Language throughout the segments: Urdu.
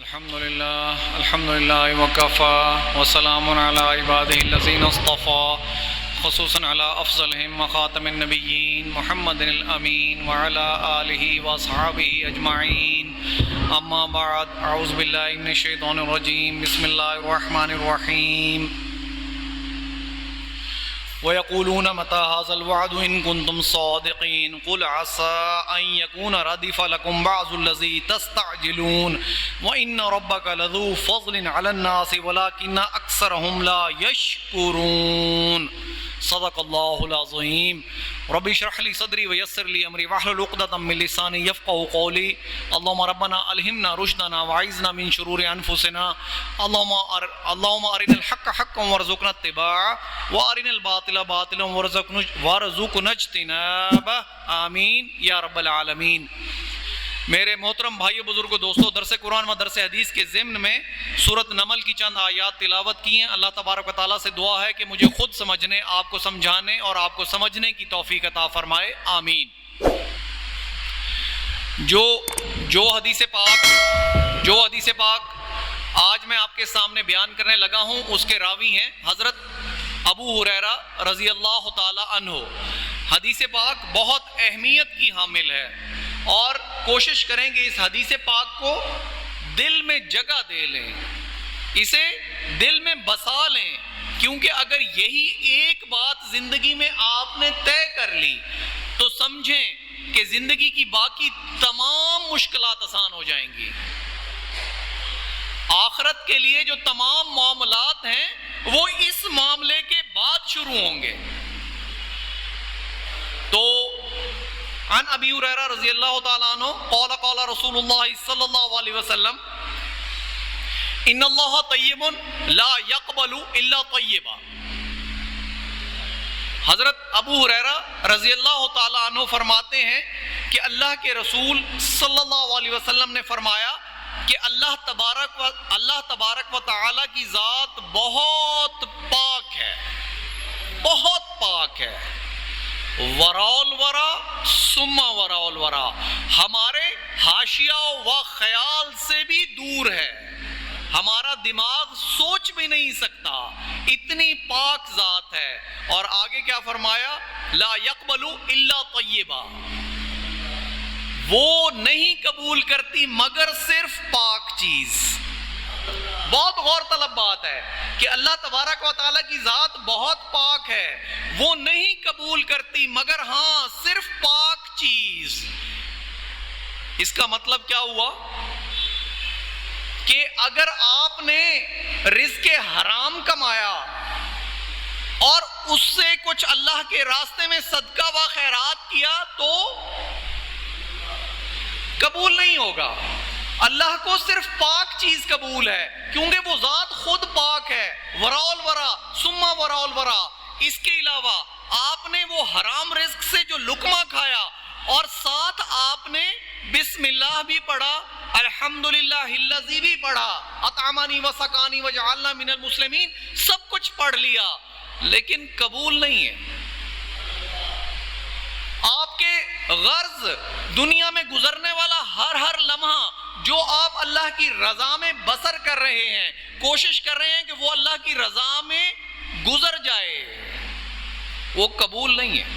الحمد لله وكفى وسلام على عباده الذين اصطفى خصوصا على أفضلهم وخاتم النبيين محمد الأمين وعلى آله وأصحابه أجمعين أما بعد أعوذ بالله من الشيطان الرجيم بسم الله الرحمن الرحيم وَيَقُولُونَ مَتَى هَذَا الْوَعْدُ إِن كُنتُمْ صَادِقِينَ قُلْ عَسَىٰ أَن يَكُونَ رَدِفَ لَكُمْ بَعْضُ الَّذِي تَسْتَعْجِلُونَ وَإِنَّ رَبَّكَ لَذُو فَضْلٍ عَلَى النَّاسِ وَلَٰكِنَّ أَكْثَرَهُمْ لَا يَشْكُرُونَ صدق اللہ العظیم رب اشرح لي صدری ويسر لي امری واحلل عقدۃ من لسانی یفقهوا قولی اللهم ربنا الہمنا رشدنا واعذنا من شرور انفسنا اللهم ارنا الحق حقا وارزقنا اتباعه وارنا الباطل باطلا وارزقنا اجتنابه آمین یا رب العالمین۔ میرے محترم بھائیو بزرگو دوستو، درس قرآن و درس حدیث کے ضمن میں سورۃ نمل کی چند آیات تلاوت کی ہیں۔ اللہ تبارک و تعالیٰ سے دعا ہے کہ مجھے خود سمجھنے، آپ کو سمجھانے اور آپ کو سمجھنے کی توفیق عطا فرمائے، آمین۔ جو حدیث پاک آج میں آپ کے سامنے بیان کرنے لگا ہوں، اس کے راوی ہیں حضرت ابو ہریرہ رضی اللہ تعالی عنہ۔ حدیث پاک بہت اہمیت کی حامل ہے اور کوشش کریں کہ اس حدیث پاک کو دل میں جگہ دے لیں، اسے دل میں بسا لیں، کیونکہ اگر یہی ایک بات زندگی میں آپ نے طے کر لی تو سمجھیں کہ زندگی کی باقی تمام مشکلات آسان ہو جائیں گی۔ آخرت کے لیے جو تمام معاملات ہیں وہ اس معاملے کے بعد شروع ہوں گے۔ تو عن ابی ہریرہ رضی اللہ تعالیٰ عنہ قال قال رسول اللہ صلی اللہ علیہ وسلم ان اللہ طیب لا يقبل الا طیبا۔ حضرت ابو ہریرہ رضی اللہ تعالیٰ عنہ فرماتے ہیں کہ اللہ کے رسول صلی اللہ علیہ وسلم نے فرمایا کہ اللہ تبارک و تعالیٰ کی ذات بہت پاک ہے، بہت پاک ہے، وراء الورا ثم وراء الورا، ہمارے حاشیہ و خیال سے بھی دور ہے، ہمارا دماغ سوچ بھی نہیں سکتا، اتنی پاک ذات ہے۔ اور آگے کیا فرمایا؟ لا يقبل الا طیبا، وہ نہیں قبول کرتی مگر صرف پاک چیز۔ بہت غور طلب بات ہے کہ اللہ تبارک و تعالیٰ کی ذات بہت پاک ہے، وہ نہیں قبول کرتی مگر ہاں صرف پاک چیز۔ اس کا مطلب کیا ہوا کہ اگر آپ نے رزق حرام کمایا اور اس سے کچھ اللہ کے راستے میں صدقہ و خیرات کیا تو قبول نہیں ہوگا۔ اللہ کو صرف پاک چیز قبول ہے کیونکہ وہ ذات خود پاک ہے، وراء الورا ثم وراء الورا۔ اس کے علاوہ آپ نے وہ حرام رزق سے جو لقمہ کھایا اور ساتھ آپ نے بسم اللہ بھی پڑھا، الحمدللہ الذی بھی پڑھا، اطعمنی وسقانی وجعلنا من المسلمین، سب کچھ پڑھ لیا لیکن قبول نہیں ہے۔ آپ کے غرض دنیا میں گزرنے والا ہر لمحہ جو آپ اللہ کی رضا میں بسر کر رہے ہیں، کوشش کر رہے ہیں کہ وہ اللہ کی رضا میں گزر جائے، وہ قبول نہیں ہے۔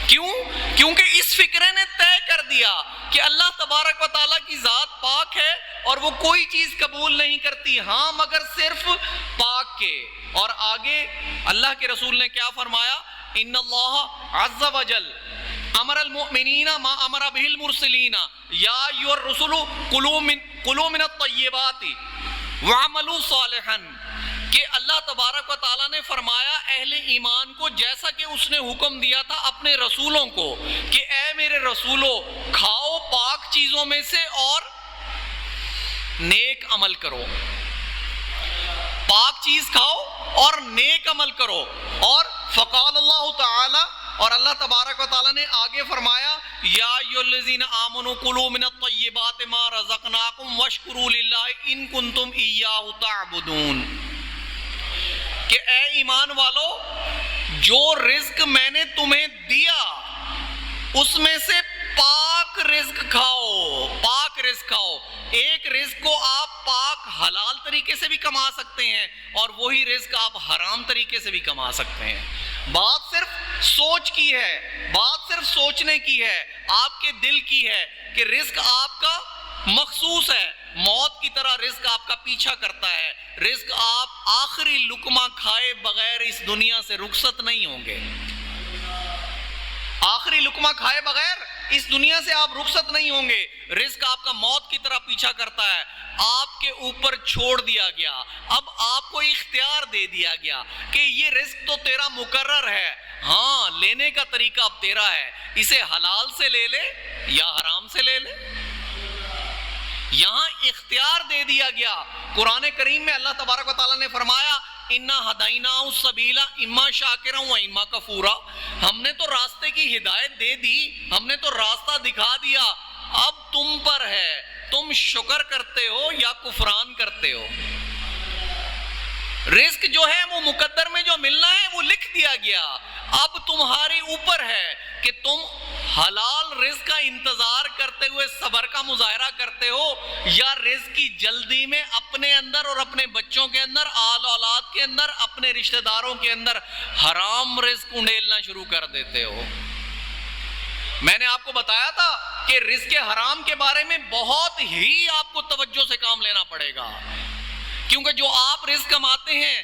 کیوں؟ کیونکہ اس فکرے نے طے کر دیا کہ اللہ تبارک و تعالیٰ کی ذات پاک ہے اور وہ کوئی چیز قبول نہیں کرتی ہاں مگر صرف پاک کے۔ اور آگے اللہ کے رسول نے کیا فرمایا؟ ان اللہ عز وجل امر المؤمنین ما امر به المرسلین یا ایھا الرسل کلوا من الطیبات واعملوا صالحا، کہ اللہ تبارک و تعالیٰ نے فرمایا اہل ایمان کو جیسا کہ اس نے حکم دیا تھا اپنے رسولوں کو کہ اے میرے رسولو کھاؤ پاک چیزوں میں سے اور نیک عمل کرو، پاک چیز کھاؤ اور نیک عمل کرو۔ اور فقال اللہ تعالی، اور اللہ تبارک و تعالیٰ نے آگے فرمایا یا ایھا الذین آمنوا کلوا من الطیبات ما رزقناکم واشکروا للہ ان کنتم ایاہ تعبدون، کہ اے ایمان والو جو رزق میں نے تمہیں دیا اس میں سے پاک پاک رزق کھاؤ، پاک رزق کھاؤ. ایک رزق کو آپ پاک حلال طریقے سے بھی کما سکتے ہیں اور وہی رزق آپ حرام طریقے سے بھی کما سکتے ہیں. بات صرف سوچ کی ہے، بات صرف سوچنے کی ہے، آپ کے دل کی ہے کہ رزق آپ کا مخصوص ہے. موت کی طرح رزق آپ کا پیچھا کرتا ہے. رزق آپ آخری لقمہ کھائے بغیر اس دنیا سے رخصت نہیں ہوں گے. آخری لقمہ کھائے بغیر اس دنیا سے آپ رخصت نہیں ہوں گے. رزق آپ کا موت کی طرح پیچھا کرتا ہے. آپ کے اوپر چھوڑ دیا گیا، اب آپ کو اختیار دے دیا گیا کہ یہ رزق تو تیرا مقرر ہے، ہاں لینے کا طریقہ اب تیرا ہے. اسے حلال سے لے لے یا حرام سے لے لے. یہاں اختیار دے دیا گیا. قرآن کریم میں اللہ تبارک و تعالیٰ نے فرمایا اِنَّا هَدَيْنَاهُ السَّبِيلَ إِمَّا شَاكِرًا وَإِمَّا كَفُورًا. ہم نے تو راستے کی ہدایت دے دی، ہم نے تو راستہ دکھا دیا، اب تم پر ہے تم شکر کرتے ہو یا کفران کرتے ہو. رزق جو ہے وہ مقدر میں جو ملنا ہے وہ لکھ دیا گیا، اب تمہاری اوپر ہے کہ تم حلال رزق کا انتظار کرتے ہوئے صبر کا مظاہرہ کرتے ہو یا رزق کی جلدی میں اپنے اندر اور اپنے بچوں کے اندر، آل اولاد کے اندر، اپنے رشتہ داروں کے اندر حرام رزق انڈیلنا شروع کر دیتے ہو. میں نے آپ کو بتایا تھا کہ رزق حرام کے بارے میں بہت ہی آپ کو توجہ سے کام لینا پڑے گا، کیونکہ جو آپ رزق کماتے ہیں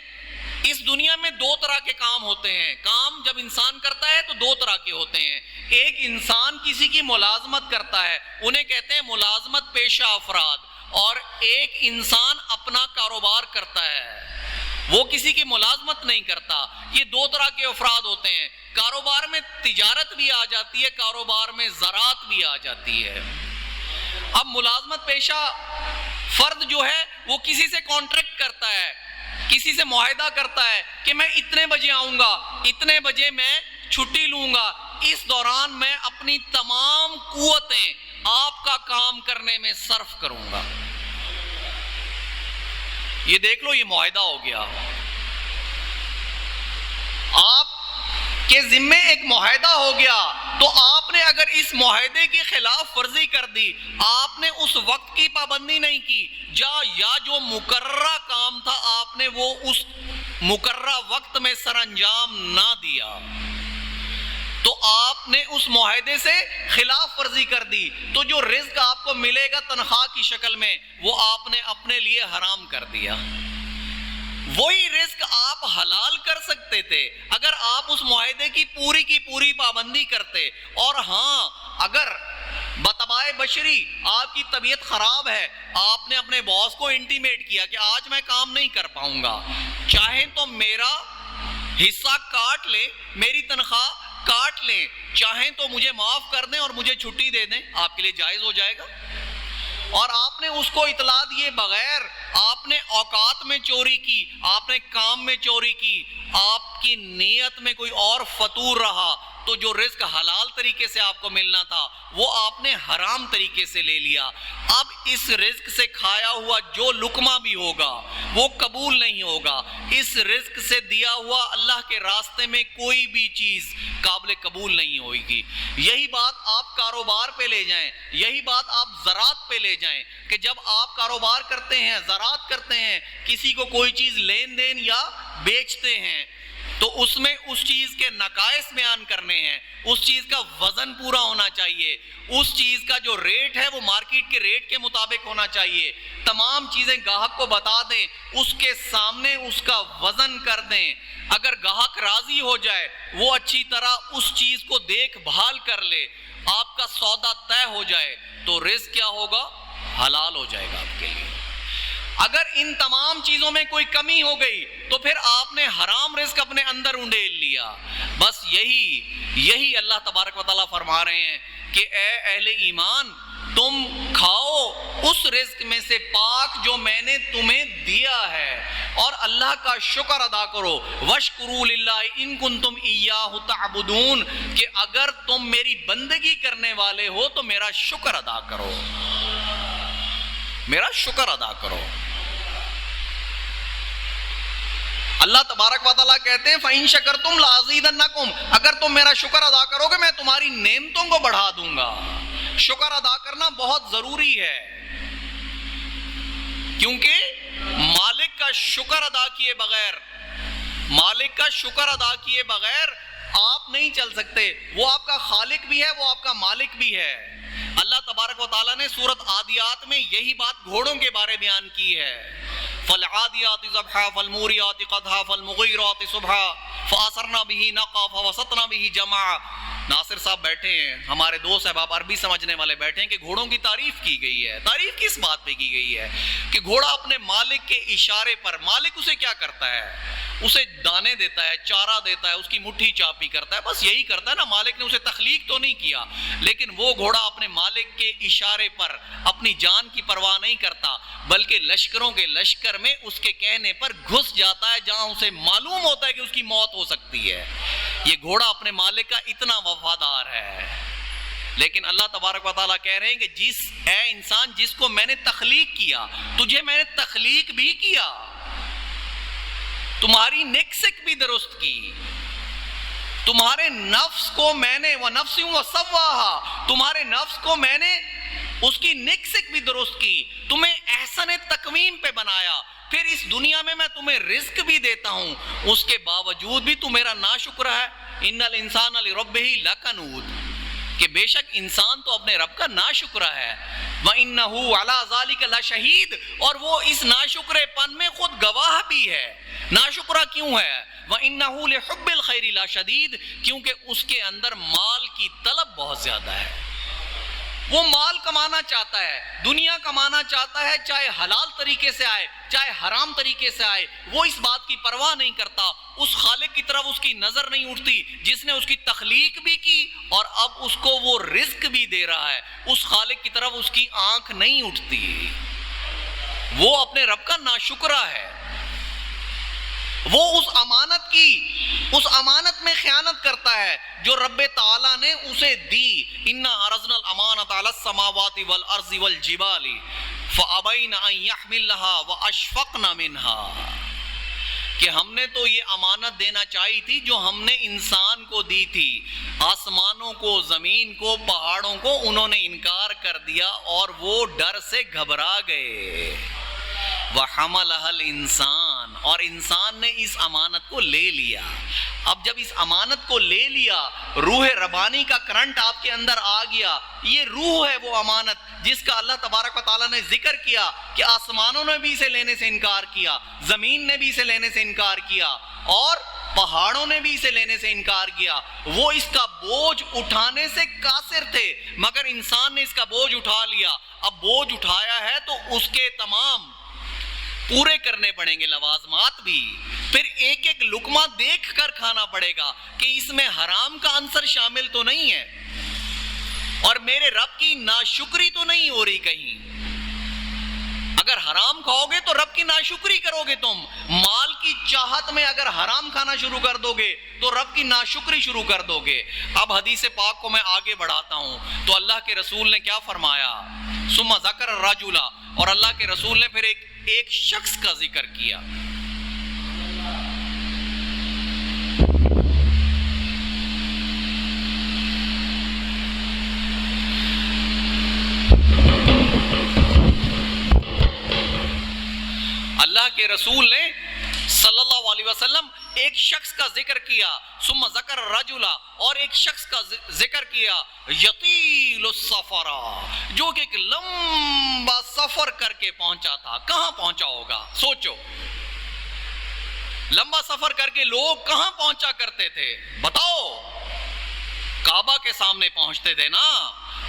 اس دنیا میں دو طرح کے کام ہوتے ہیں. کام جب انسان کرتا ہے تو دو طرح کے ہوتے ہیں. ایک انسان کسی کی ملازمت کرتا ہے، انہیں کہتے ہیں ملازمت پیشہ افراد. اور ایک انسان اپنا کاروبار کرتا ہے، وہ کسی کی ملازمت نہیں کرتا. یہ دو طرح کے افراد ہوتے ہیں. کاروبار میں تجارت بھی آ جاتی ہے، کاروبار میں زراعت بھی آ جاتی ہے. اب ملازمت پیشہ فرد جو ہے وہ کسی سے کانٹریکٹ کرتا ہے، کسی سے معاہدہ کرتا ہے کہ میں اتنے بجے آؤں گا، اتنے بجے میں چھٹی لوں گا، اس دوران میں اپنی تمام قوتیں آپ کا کام کرنے میں صرف کروں گا. یہ دیکھ لو، یہ معاہدہ ہو گیا. آپ کے ذمے ایک معاہدہ ہو گیا، تو آپ نے اگر اس معاہدے کی خلاف ورزی کر دی، آپ نے اس وقت کی پابندی نہیں کی یا جو مقررہ کام تھا آپ نے وہ اس مقررہ وقت میں سر انجام نہ دیا، تو آپ نے اس معاہدے سے خلاف ورزی کر دی، تو جو رزق آپ کو ملے گا تنخواہ کی شکل میں وہ آپ نے اپنے لیے حرام کر دیا. وہی رزق آپ حلال کر سکتے تھے اگر آپ اس معاہدے کی پوری پابندی کرتے. اور ہاں، اگر بطبائے بشری آپ کی طبیعت خراب ہے، آپ نے اپنے باس کو انٹیمیٹ کیا کہ آج میں کام نہیں کر پاؤں گا، چاہیں تو میرا حصہ کاٹ لیں، میری تنخواہ کاٹ لیں، چاہیں تو مجھے معاف کر دیں اور مجھے چھٹی دے دیں، آپ کے لیے جائز ہو جائے گا. اور آپ نے اس کو اطلاع دیے بغیر آپ نے اوقات میں چوری کی، آپ نے کام میں چوری کی، آپ کی نیت میں کوئی اور فطور رہا، تو جو رزق حلال طریقے سے آپ کو ملنا تھا وہ آپ نے حرام طریقے سے لے لیا. اب اس رزق سے کھایا ہوا جو لقمہ بھی ہوگا وہ قبول نہیں ہوگا. اس رزق سے دیا ہوا اللہ کے راستے میں کوئی بھی چیز قابل قبول نہیں ہوئے گی. یہی بات آپ کاروبار پہ لے جائیں، یہی بات آپ زراعت پہ لے جائیں کہ جب آپ کاروبار کرتے ہیں، زراعت کرتے ہیں، کسی کو کوئی چیز لین دین یا بیچتے ہیں، تو اس میں اس چیز کے نقائص بیان کرنے ہیں، اس چیز کا وزن پورا ہونا چاہیے، اس چیز کا جو ریٹ ہے وہ مارکیٹ کے ریٹ کے مطابق ہونا چاہیے. تمام چیزیں گاہک کو بتا دیں، اس کے سامنے اس کا وزن کر دیں. اگر گاہک راضی ہو جائے، وہ اچھی طرح اس چیز کو دیکھ بھال کر لے، آپ کا سودا طے ہو جائے، تو رزق کیا ہوگا؟ حلال ہو جائے گا آپ کے لیے. اگر ان تمام چیزوں میں کوئی کمی ہو گئی تو پھر آپ نے حرام رزق اپنے اندر انڈیل لیا. بس یہی اللہ تبارک و تعالیٰ فرما رہے ہیں کہ اے اہل ایمان، تم کھاؤ اس رزق میں سے پاک جو میں نے تمہیں دیا ہے، اور اللہ کا شکر ادا کرو. وَاشْكُرُوا لِلَّهِ إِن كُنتُمْ إِيَّاهُ تَعْبُدُونَ، کہ اگر تم میری بندگی کرنے والے ہو تو میرا شکر ادا کرو، میرا شکر ادا کرو. اللہ تبارک و تعالیٰ کہتے ہیں فَإِن شَكَرْتُمْ لَأَزِيدَنَّكُمْ، اگر تم میرا شکر ادا کرو گے میں تمہاری نعمتوں کو بڑھا دوں گا. شکر ادا کرنا بہت ضروری ہے، کیونکہ مالک کا شکر ادا کیے بغیر، مالک کا شکر ادا کیے بغیر آپ نہیں چل سکتے. وہ آپ کا خالق بھی ہے، وہ آپ کا مالک بھی ہے. اللہ تبارک و تعالیٰ نے سورۃ عادیات میں یہی بات گھوڑوں کے بارے بیان کی ہے. فالعادیات ضبحا فالموریات قدحا فالمغیرات صبحا فاثرنا به نقعا فوسطنا به جمعا. ناصر صاحب بیٹھے ہیں، ہمارے دوست احباب عربی سمجھنے والے بیٹھے ہیں کہ گھوڑوں کی تعریف کی گئی ہے. تعریف کس بات پہ کی گئی ہے؟ کہ گھوڑا اپنے مالک کے اشارے پر، مالک اسے کیا کرتا ہے؟ اسے دانے دیتا ہے، چارہ دیتا ہے، اس کی مٹھی چاپی کرتا ہے، بس یہی کرتا ہے نا. مالک نے اسے تخلیق تو نہیں کیا، لیکن وہ گھوڑا اپنے مالک کے اشارے پر اپنی جان کی پرواہ نہیں کرتا، بلکہ لشکروں کے لشکر میں اس کے کہنے پر گھس جاتا ہے جہاں اسے معلوم ہوتا ہے کہ اس کی موت ہو سکتی ہے. یہ گھوڑا اپنے مالک کا اتنا وفادار ہے. لیکن اللہ تبارک و تعالیٰ کہہ رہے ہیں کہ اے انسان، جس کو میں نے تخلیق کیا، تجھے میں نے تخلیق بھی کیا، تمہاری نکسک بھی درست کی، تمہارے نفس کو میں نے وَنَفْسٍ وَسَوَّاهَا، تمہارے نفس کو میں نے اس کی نکسک بھی درست کی، تمہیں احسن تقویم پہ بنایا، پھر اس دنیا میں تمہیں رزق بھی دیتا ہوں. اس کے باوجود بھی تو میرا ناشکر ہے. ان الانسان لربہ لکنود، کہ بے شک انسان تو اپنے رب کا ناشکرہ ہے. وَإِنَّهُ عَلَى ذَلِكَ لَشَهِيدٌ، اور وہ اس ناشکرے پن میں خود گواہ بھی ہے. ناشکرہ کیوں ہے؟ وَإِنَّهُ لِحُبِّ الْخَيْرِ لَشَدِيدٌ، کیونکہ اس کے اندر مال کی طلب بہت زیادہ ہے. وہ مال کمانا چاہتا ہے، دنیا کمانا چاہتا ہے، چاہے حلال طریقے سے آئے چاہے حرام طریقے سے آئے، وہ اس بات کی پرواہ نہیں کرتا. اس خالق کی طرف اس کی نظر نہیں اٹھتی جس نے اس کی تخلیق بھی کی اور اب اس کو وہ رزق بھی دے رہا ہے. اس خالق کی طرف اس کی آنکھ نہیں اٹھتی. وہ اپنے رب کا ناشکرہ ہے. وہ اس امانت میں خیانت کرتا ہے جو رب تعالیٰ نے اسے دی. اِنَّا عَرَضْنَا الْأَمَانَةَ عَلَى السَّمَاوَاتِ وَالْأَرْضِ وَالْجِبَالِ فَأَبَيْنَ أَن يَحْمِلْنَهَا وَأَشْفَقْنَ مِنْهَا، کہ ہم نے تو یہ امانت دینا چاہی تھی جو ہم نے انسان کو دی تھی. آسمانوں کو، زمین کو، پہاڑوں کو انہوں نے انکار کر دیا اور وہ ڈر سے گھبرا گئے. وَحَمَلَهَا الْإِنسان، اور انسان نے اس امانت کو لے لیا. اب جب اس امانت کو لے لیا، روح ربانی کا کرنٹ آپ کے اندر آ گیا. یہ روح ہے وہ امانت جس کا اللہ تبارک و تعالیٰ نے ذکر کیا کہ آسمانوں نے بھی اسے لینے سے انکار کیا، زمین نے بھی اسے لینے سے انکار کیا اور پہاڑوں نے بھی اسے لینے سے انکار کیا. وہ اس کا بوجھ اٹھانے سے قاصر تھے مگر انسان نے اس کا بوجھ اٹھا لیا. اب بوجھ اٹھایا ہے تو اس کے تمام پورے کرنے پڑیں گے لوازمات بھی. پھر ایک ایک لقمہ دیکھ کر کھانا پڑے گا کہ اس میں حرام کا عنصر شامل تو نہیں ہے اور میرے رب کی ناشکری تو نہیں ہو رہی کہیں. اگر حرام کھاؤ گے تو رب کی ناشکری کرو گے. تم مال کی چاہت میں اگر حرام کھانا شروع کر دو گے تو رب کی ناشکری شروع کر دو گے. اب حدیث پاک کو میں آگے بڑھاتا ہوں تو اللہ کے رسول نے کیا فرمایا؟ ثم ذکر الرجل، اور اللہ کے رسول نے پھر ایک شخص کا ذکر کیا. اللہ کے رسول نے صلی اللہ علیہ وسلم ایک شخص کا ذکر کیا. ثم ذکر الرجل، اور ایک شخص کا ذکر کیا یطیل السفر، جو کہ ایک لمبا سفر کر کے پہنچا تھا. کہاں پہنچا ہوگا؟ سوچو، لمبا سفر کر کے لوگ کہاں پہنچا کرتے تھے؟ بتاؤ. کعبہ کے سامنے پہنچتے تھے نا،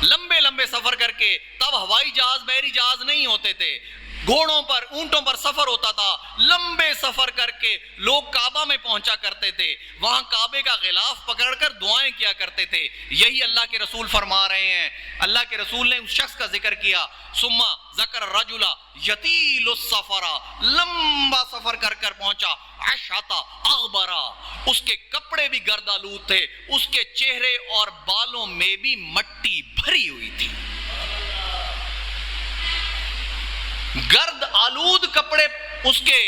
لمبے لمبے سفر کر کے. تب ہوائی جہاز، بحری جہاز نہیں ہوتے تھے، گھوڑوں پر، اونٹوں پر سفر ہوتا تھا. لمبے سفر کر کے لوگ کعبہ میں پہنچا کرتے تھے، وہاں کعبے کا غلاف پکڑ کر دعائیں کیا کرتے تھے. یہی اللہ کے رسول فرما رہے ہیں. اللہ کے رسول نے اس شخص کا ذکر کیا. ثم ذکر الرجل یطیل السفر، لمبا سفر کر کر پہنچا. عشعۃ اغبرا، اس کے کپڑے بھی گرد آلود تھے، اس کے چہرے اور بالوں میں بھی مٹی بھری ہوئی تھی. گرد آلود کپڑے اس کے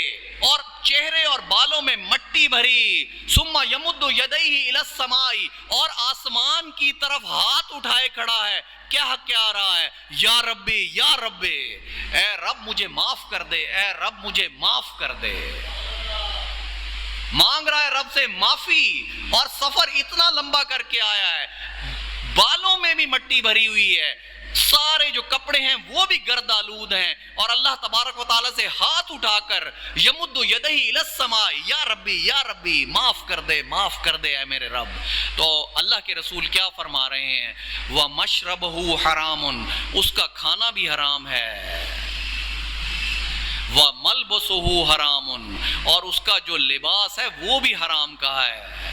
اور چہرے اور بالوں میں مٹی بھری، ثم یمد یدیہ الی السماء، اور آسمان کی طرف ہاتھ اٹھائے کھڑا ہے، کیا کہہ رہا ہے؟ یا ربی یا ربی، اے رب مجھے معاف کر دے، اے رب مجھے معاف کر دے۔ مانگ رہا ہے رب سے معافی، اور سفر اتنا لمبا کر کے آیا ہے، بالوں میں بھی مٹی بھری ہوئی ہے، سارے جو کپڑے ہیں وہ بھی گرد آلود ہیں، اور اللہ تبارک و تعالیٰ سے ہاتھ اٹھا کر یمد یدہ الی السماء، یا ربی معاف کر دے، معاف کر دے اے میرے رب۔ تو اللہ کے رسول کیا فرما رہے ہیں؟ وَمَشْرَبُهُ حَرَامٌ، اس کا کھانا بھی حرام ہے، وَمَلْبُسُهُ حَرَامٌ، اور اس کا جو لباس ہے وہ بھی حرام کا ہے،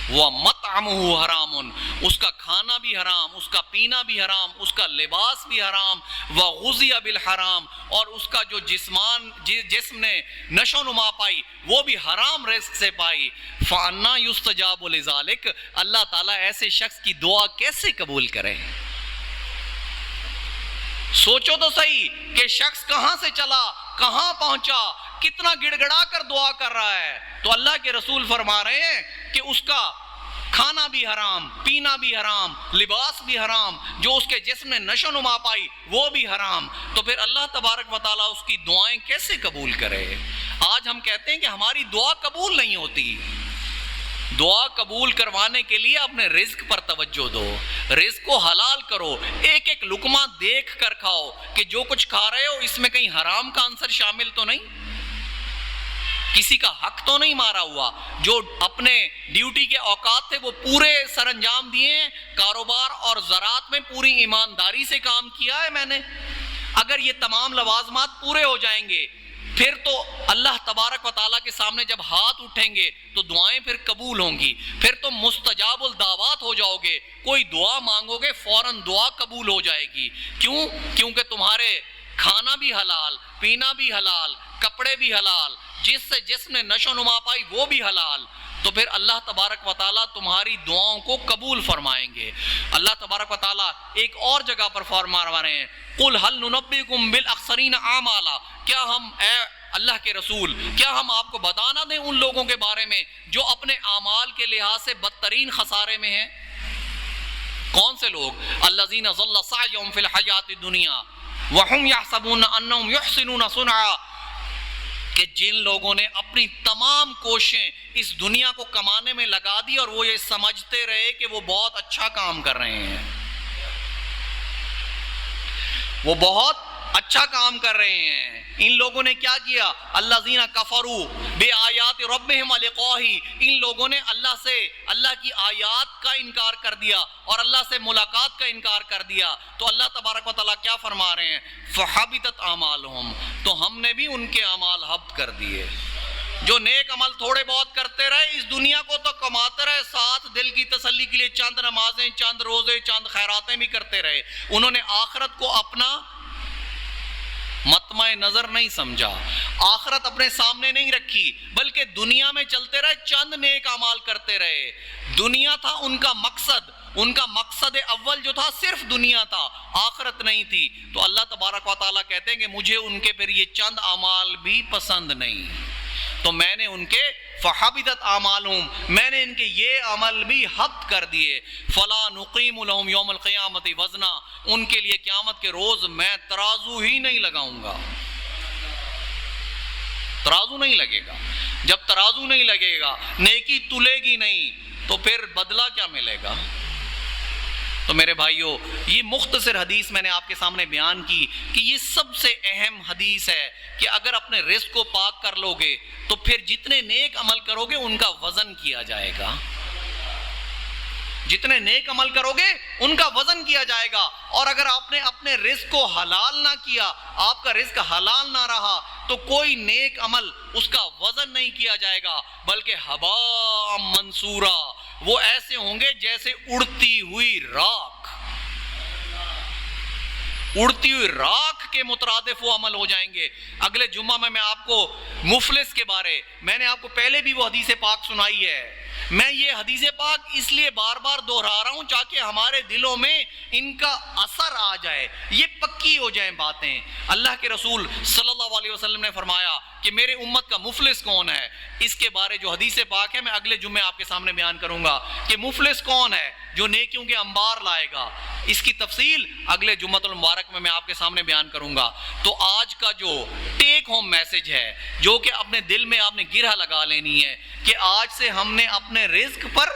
وَمَطْعَمُهُ حَرَامٌ، اس کا کھانا بھی حرام، اس کا پینا بھی حرام، اس کا لباس بھی حرام، وَغُذِيَ بِالْحَرَام، اور اس کا جو جسم نے نشو و نما پائی وہ بھی حرام رزق سے پائی۔ فَأَنَّا يُسْتَجَابُ لِذَلِكَ، اللہ تعالیٰ ایسے شخص کی دعا کیسے قبول کرے؟ سوچو تو صحیح کہ شخص کہاں سے چلا، کہاں پہنچا، کتنا گڑ گڑا کر دعا کر رہا ہے۔ تو اللہ کے رسول فرما رہے ہیں کہ اس کا کھانا بھی حرام، پینا بھی حرام، لباس بھی حرام، جو اس کے جسم نے نشو و نما پائی وہ بھی حرام، تو پھر اللہ تبارک و تعالیٰ اس کی دعائیں کیسے قبول کرے؟ آج ہم کہتے ہیں کہ ہماری دعا قبول نہیں ہوتی۔ دعا قبول کروانے کے لیے اپنے رزق پر توجہ دو، رزق کو حلال کرو، ایک ایک لقمہ دیکھ کر کھاؤ کہ جو کچھ کھا رہے ہو اس میں کہیں حرام کا عنصر شامل تو نہیں، کسی کا حق تو نہیں مارا ہوا، جو اپنے ڈیوٹی کے اوقات تھے وہ پورے سر انجام دیے ہیں، کاروبار اور زراعت میں پوری ایمانداری سے کام کیا ہے میں نے۔ اگر یہ تمام لوازمات پورے ہو جائیں گے پھر تو اللہ تبارک و تعالیٰ کے سامنے جب ہاتھ اٹھیں گے تو دعائیں پھر قبول ہوں گی، پھر تم مستجاب الدعوات ہو جاؤ گے، کوئی دعا مانگو گے فوراً دعا قبول ہو جائے گی۔ کیوں؟ کیونکہ تمہارے کھانا بھی حلال، پینا بھی حلال، کپڑے بھی حلال، جس نے نشو و نما پائی وہ بھی حلال، تو پھر اللہ تبارک و تعالیٰ تمہاری دعاؤں کو قبول فرمائیں گے۔ اللہ تبارک و تعالیٰ ایک اور جگہ پر فرما رہے ہیں، قُلْ هَلْ نُنَبِّئُكُم بِالْأَخْسَرِينَ أَعْمَالًا، کیا ہم اے اللہ کے رسول کیا ہم آپ کو بتا نہ دیں ان لوگوں کے بارے میں جو اپنے اعمال کے لحاظ سے بدترین خسارے میں ہیں؟ کون سے لوگ؟ الذین ضل سعیہم فی الحیات الدنیا وہم یحسبون انہم یحسنون صنعا، کہ جن لوگوں نے اپنی تمام کوششیں اس دنیا کو کمانے میں لگا دی اور وہ یہ سمجھتے رہے کہ وہ بہت اچھا کام کر رہے ہیں، وہ بہت اچھا کام کر رہے ہیں۔ ان لوگوں نے کیا کیا؟ الذین کفروا بآیات ربہم ولقاہ، ان لوگوں نے اللہ کی آیات کا انکار کر دیا اور اللہ سے ملاقات کا انکار کر دیا۔ تو اللہ تبارک و تعالیٰ کیا فرما رہے ہیں؟ فحبطت اعمالہم، تو ہم نے بھی ان کے اعمال حبط کر دیے۔ جو نیک عمل تھوڑے بہت کرتے رہے اس دنیا کو تو کماتے رہے، ساتھ دل کی تسلی کے لیے چند نمازیں، چند روزے، چند خیراتیں بھی کرتے رہے، انہوں نے آخرت کو اپنا مطمع نظر نہیں سمجھا، آخرت اپنے سامنے نہیں رکھی، بلکہ دنیا میں چلتے رہے، چند نیک اعمال کرتے رہے۔ دنیا تھا ان کا مقصد اول جو تھا صرف دنیا تھا، آخرت نہیں تھی۔ تو اللہ تبارک و تعالیٰ کہتے ہیں کہ مجھے ان کے پھر یہ چند اعمال بھی پسند نہیں، تو میں نے ان کے فحبطت اعمالہم، میں نے ان کے یہ عمل بھی حبط کر دیے۔ فلا نقیم لہم یوم القیامت وزنا، ان کے لیے قیامت کے روز میں ترازو ہی نہیں لگاؤں گا، ترازو نہیں لگے گا۔ جب ترازو نہیں لگے گا، نیکی تلے گی نہیں، تو پھر بدلہ کیا ملے گا؟ تو میرے بھائیوں، یہ مختصر حدیث میں نے آپ کے سامنے بیان کی کہ یہ سب سے اہم حدیث ہے کہ اگر اپنے رزق کو پاک کر لو گے تو پھر جتنے نیک عمل کرو گے ان کا وزن کیا جائے گا، جتنے نیک عمل کرو گے ان کا وزن کیا جائے گا۔ اور اگر آپ نے اپنے رزق کو حلال نہ کیا، آپ کا رزق حلال نہ رہا، تو کوئی نیک عمل اس کا وزن نہیں کیا جائے گا، بلکہ ہباء منصورا، وہ ایسے ہوں گے جیسے اڑتی ہوئی راکھ، اڑتی ہوئی راکھ کے مترادف وہ عمل ہو جائیں گے۔ اگلے جمعہ میں آپ کو مفلس کے بارے، میں نے آپ کو پہلے بھی وہ حدیث پاک سنائی ہے، میں یہ حدیث پاک اس لیے بار بار دہرا رہا ہوں تاکہ ہمارے دلوں میں ان کا اثر آ جائے، یہ پکی ہو جائیں باتیں۔ اللہ کے رسول صلی اللہ علیہ وسلم نے فرمایا کہ میرے امت کا مفلس کون ہے، اس کے بارے جو حدیث پاک ہے میں اگلے جمعے آپ کے سامنے بیان کروں گا کہ مفلس کون ہے جو نیکیوں کے انبار لائے گا، اس کی تفصیل اگلے جمعۃ المبارک میں آپ کے سامنے بیان کروں گا۔ تو آج کا جو ٹیک ہوم میسج ہے جو کہ اپنے دل میں آپ نے گرہ لگا لینی ہے کہ آج سے ہم نے اپنے رزق پر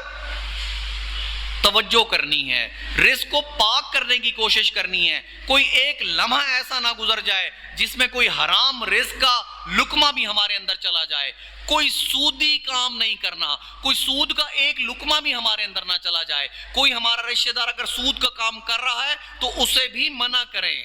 توجہ کرنی ہے، رزق کو پاک کرنے کی کوشش کرنی ہے۔ کوئی ایک لمحہ ایسا نہ گزر جائے جس میں کوئی حرام رزق کا لقمہ بھی ہمارے اندر چلا جائے۔ کوئی سودی کام نہیں کرنا، کوئی سود کا ایک لقمہ بھی ہمارے اندر نہ چلا جائے۔ کوئی ہمارا رشتہ دار اگر سود کا کام کر رہا ہے تو اسے بھی منع کریں،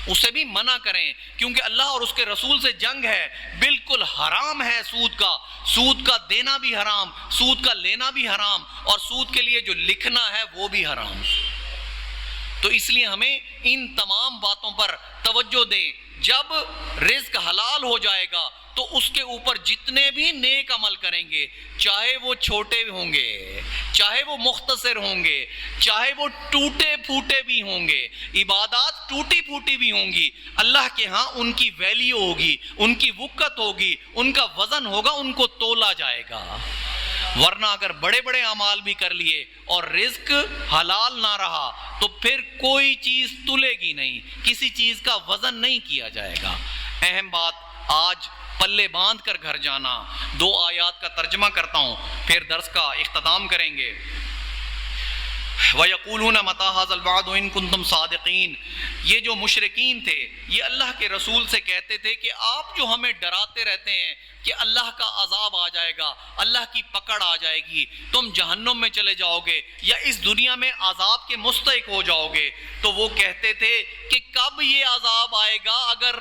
اسے بھی منع کریں، کیونکہ اللہ اور اس کے رسول سے جنگ ہے۔ بالکل حرام ہے سود کا دینا بھی حرام، سود کا لینا بھی حرام، اور سود کے لیے جو لکھنا ہے وہ بھی حرام۔ تو اس لیے ہمیں ان تمام باتوں پر توجہ دیں۔ جب رزق حلال ہو جائے گا تو اس کے اوپر جتنے بھی نیک عمل کریں گے، چاہے وہ چھوٹے ہوں گے، چاہے وہ مختصر ہوں گے، چاہے وہ ٹوٹے پھوٹے بھی ہوں گے، عبادات ٹوٹی پھوٹی بھی ہوں گی، اللہ کے ہاں ان کی ویلیو ہوگی، ان کی وقت ہوگی، ان کا وزن ہوگا، ان کو تولا جائے گا۔ ورنہ اگر بڑے بڑے اعمال بھی کر لیے اور رزق حلال نہ رہا تو پھر کوئی چیز تلے گی نہیں، کسی چیز کا وزن نہیں کیا جائے گا۔ اہم بات آج پلے باندھ کر گھر جانا۔ 2 آیات کا ترجمہ کرتا ہوں پھر درس کا اختتام کریں گے۔ وَيَقُولُونَ مَتَىٰ هَٰذَا الْوَعْدُ إِن كُنتُمْ صَادِقِينَ، یہ جو مشرکین تھے یہ اللہ کے رسول سے کہتے تھے کہ آپ جو ہمیں ڈراتے رہتے ہیں کہ اللہ کا عذاب آ جائے گا، اللہ کی پکڑ آ جائے گی، تم جہنم میں چلے جاؤ گے یا اس دنیا میں عذاب کے مستحق ہو جاؤ گے، تو وہ کہتے تھے کہ کب یہ عذاب آئے گا؟ اگر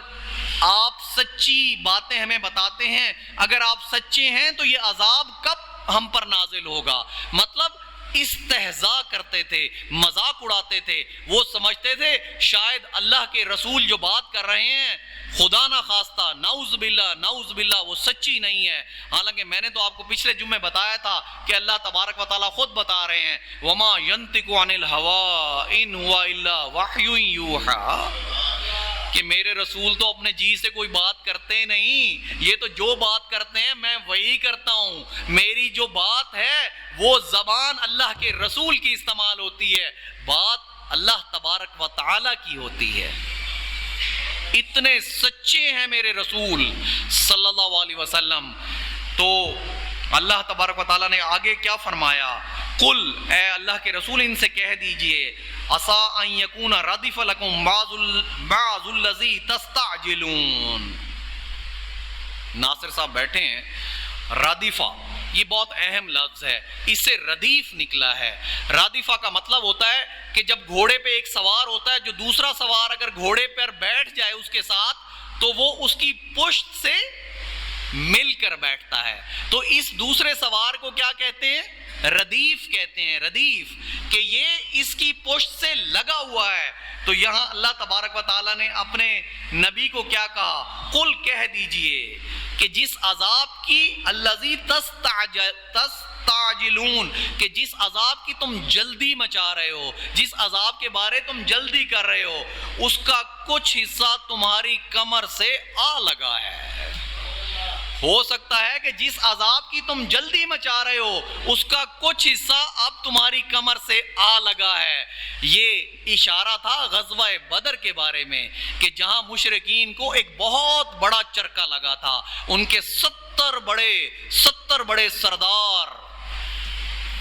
آپ سچی باتیں ہمیں بتاتے ہیں، اگر آپ سچے ہیں تو یہ عذاب کب ہم پر نازل ہوگا؟ مطلب استہزاء کرتے تھے، مذاق اڑاتے تھے۔ وہ سمجھتے تھے شاید اللہ کے رسول جو بات کر رہے ہیں خدا نہ خواستہ، نعوذ باللہ وہ سچی نہیں ہے۔ حالانکہ میں نے تو آپ کو پچھلے جمعے بتایا تھا کہ اللہ تبارک و تعالیٰ خود بتا رہے ہیں وَمَا يَنطِقُ عَنِ الْهَوَىٰ إِنْ هُوَ إِلَّا وَحْيٌ يُوحَىٰ، کہ میرے رسول تو اپنے جی سے کوئی بات کرتے نہیں، یہ تو جو بات کرتے ہیں میں وہی کرتا ہوں۔ میری جو بات ہے وہ زبان اللہ کے رسول کی استعمال ہوتی ہے، بات اللہ تبارک و تعالیٰ کی ہوتی ہے۔ اتنے سچے ہیں میرے رسول صلی اللہ علیہ وسلم۔ تو اللہ تبارک و تعالیٰ نے آگے کیا فرمایا؟ قل، اے اللہ کے رسول ان سے کہہ دیجئے عسیٰ ان یکون ردف لکم بعض الذی تستعجلون۔ ناصر صاحب بیٹھے ہیں، رادفہ یہ بہت اہم لفظ ہے، اس سے ردیف نکلا ہے۔ رادفہ کا مطلب ہوتا ہے کہ جب گھوڑے پہ ایک سوار ہوتا ہے، جو دوسرا سوار اگر گھوڑے پر بیٹھ جائے اس کے ساتھ تو وہ اس کی پشت سے مل کر بیٹھتا ہے۔ تو اس دوسرے سوار کو کیا کہتے ہیں؟ ردیف کہتے ہیں، ردیف، کہ یہ اس کی پشت سے لگا ہوا ہے۔ تو یہاں اللہ تبارک و تعالیٰ نے اپنے نبی کو کیا کہا؟ قل، کہہ دیجئے کہ جس عذاب کی الذی تستعجلون، کہ جس عذاب کی تم جلدی مچا رہے ہو، جس عذاب کے بارے تم جلدی کر رہے ہو، اس کا کچھ حصہ تمہاری کمر سے آ لگا ہے۔ ہو سکتا ہے کہ جس عذاب کی تم جلدی مچا رہے ہو اس کا کچھ حصہ اب تمہاری کمر سے آ لگا ہے۔ یہ اشارہ تھا غزوہ بدر کے بارے میں کہ جہاں مشرکین کو ایک بہت بڑا چرکا لگا تھا، ان کے 70 بڑے سردار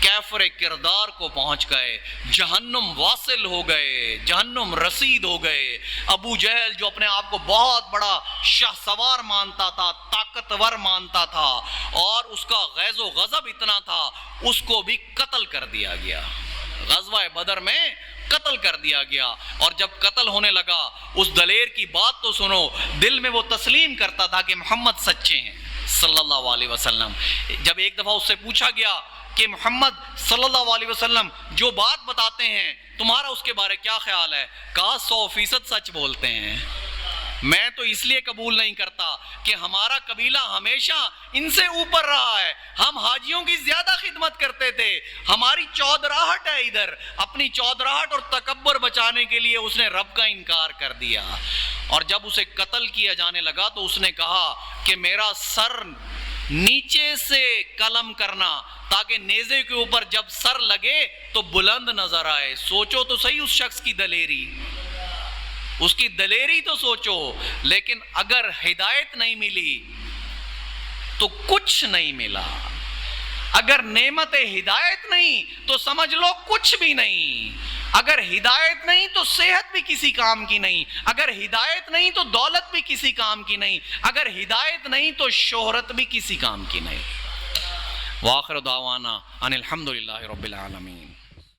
کیفر کردار کو پہنچ گئے، جہنم واصل ہو گئے، جہنم رسید ہو گئے۔ ابو جہل جو اپنے آپ کو بہت بڑا شاہ سوار مانتا تھا، طاقتور مانتا تھا، اور اس کا غیظ و غضب اتنا تھا، اس کو بھی قتل کر دیا گیا، غزوہ بدر میں قتل کر دیا گیا۔ اور جب قتل ہونے لگا اس دلیر کی بات تو سنو، دل میں وہ تسلیم کرتا تھا کہ محمد سچے ہیں صلی اللہ علیہ وسلم۔ جب ایک دفعہ اس سے پوچھا گیا کہ محمد صلی اللہ علیہ وسلم جو بات بتاتے ہیں تمہارا اس کے بارے کیا خیال ہے؟ کہا 100% سچ بولتے ہیں۔ میں تو اس لیے قبول نہیں کرتا کہ ہمارا قبیلہ ہمیشہ ان سے اوپر رہا ہے، ہم حاجیوں کی زیادہ خدمت کرتے تھے، ہماری چودراہٹ ہے ادھر، اپنی چودراہٹ اور تکبر بچانے کے لیے اس نے رب کا انکار کر دیا۔ اور جب اسے قتل کیا جانے لگا تو اس نے کہا کہ میرا سر نیچے سے قلم کرنا تاکہ نیزے کے اوپر جب سر لگے تو بلند نظر آئے. سوچو تو صحیح اس شخص کی دلیری، اس کی دلیری تو سوچو. لیکن اگر ہدایت نہیں ملی تو کچھ نہیں ملا. اگر نعمت ہدایت نہیں تو سمجھ لو کچھ بھی نہیں. اگر ہدایت نہیں تو صحت بھی کسی کام کی نہیں. اگر ہدایت نہیں تو دولت بھی کسی کام کی نہیں. اگر ہدایت نہیں تو شہرت بھی کسی کام کی نہیں. وآخر دعوانا ان الحمدللہ رب العالمین.